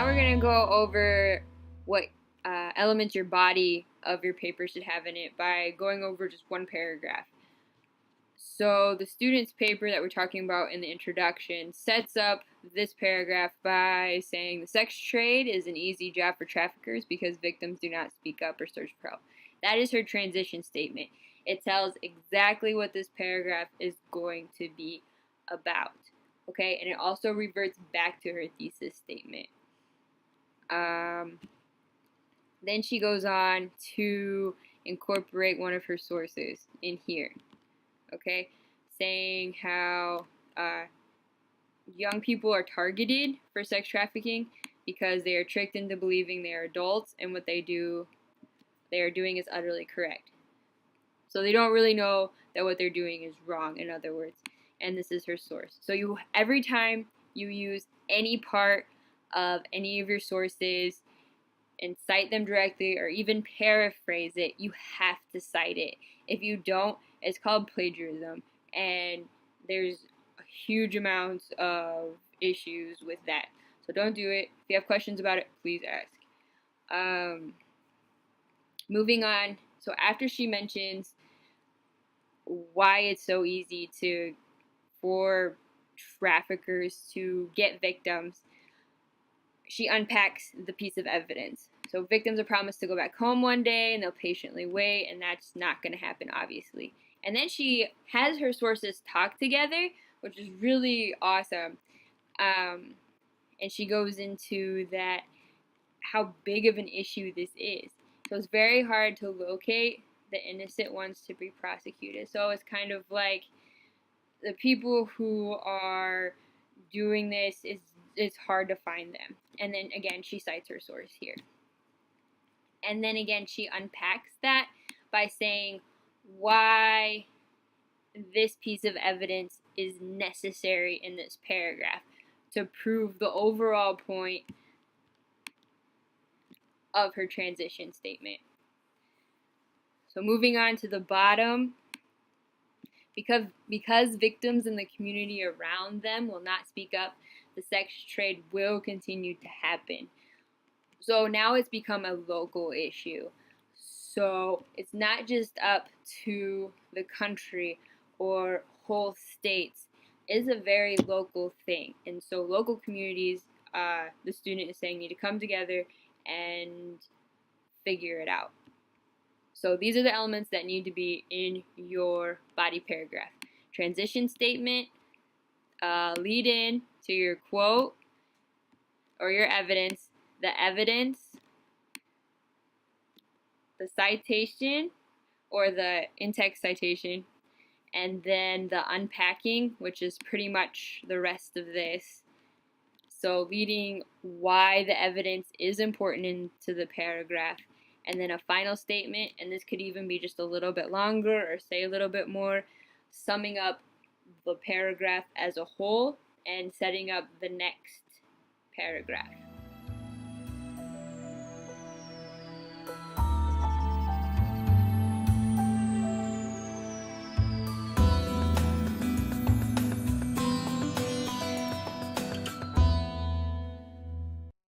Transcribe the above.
we're going to go over what elements your body of your paper should have in it by going over just one paragraph. So the student's paper that we're talking about in the introduction sets up this paragraph by saying the sex trade is an easy job for traffickers because victims do not speak up or search for help. That is her transition statement. It tells exactly what this paragraph is going to be about. Okay, and it also reverts back to her thesis statement. Then she goes on to incorporate one of her sources in here. Okay, saying how young people are targeted for sex trafficking because they are tricked into believing they are adults and what they are doing is utterly correct. So they don't really know that what they're doing is wrong, in other words. And this is her source. So every time you use any part of any of your sources and cite them directly or even paraphrase it, you have to cite it. If you don't, it's called plagiarism, and there's a huge amount of issues with that. So don't do it. If you have questions about it, please ask. Moving on, so after she mentions why it's so easy for traffickers to get victims, she unpacks the piece of evidence. So victims are promised to go back home one day and they'll patiently wait, and that's not going to happen, obviously. And then she has her sources talk together, which is really awesome. And she goes into that, how big of an issue this is. So it's very hard to locate the innocent ones to be prosecuted. So it's kind of like the people who are doing this, it's hard to find them. And then again, she cites her source here. And then again, she unpacks that by saying why this piece of evidence is necessary in this paragraph to prove the overall point of her transition statement. So moving on to the bottom, because victims in the community around them will not speak up, the sex trade will continue to happen. So now it's become a local issue. So it's not just up to the country or whole states. It's a very local thing. And so local communities, the student is saying, need to come together and figure it out. So these are the elements that need to be in your body paragraph. Transition statement, lead in to your quote or your evidence, the citation or the in-text citation, and then the unpacking, which is pretty much the rest of this. So leading why the evidence is important into the paragraph, and then a final statement, and this could even be just a little bit longer or say a little bit more, summing up the paragraph as a whole and setting up the next paragraph.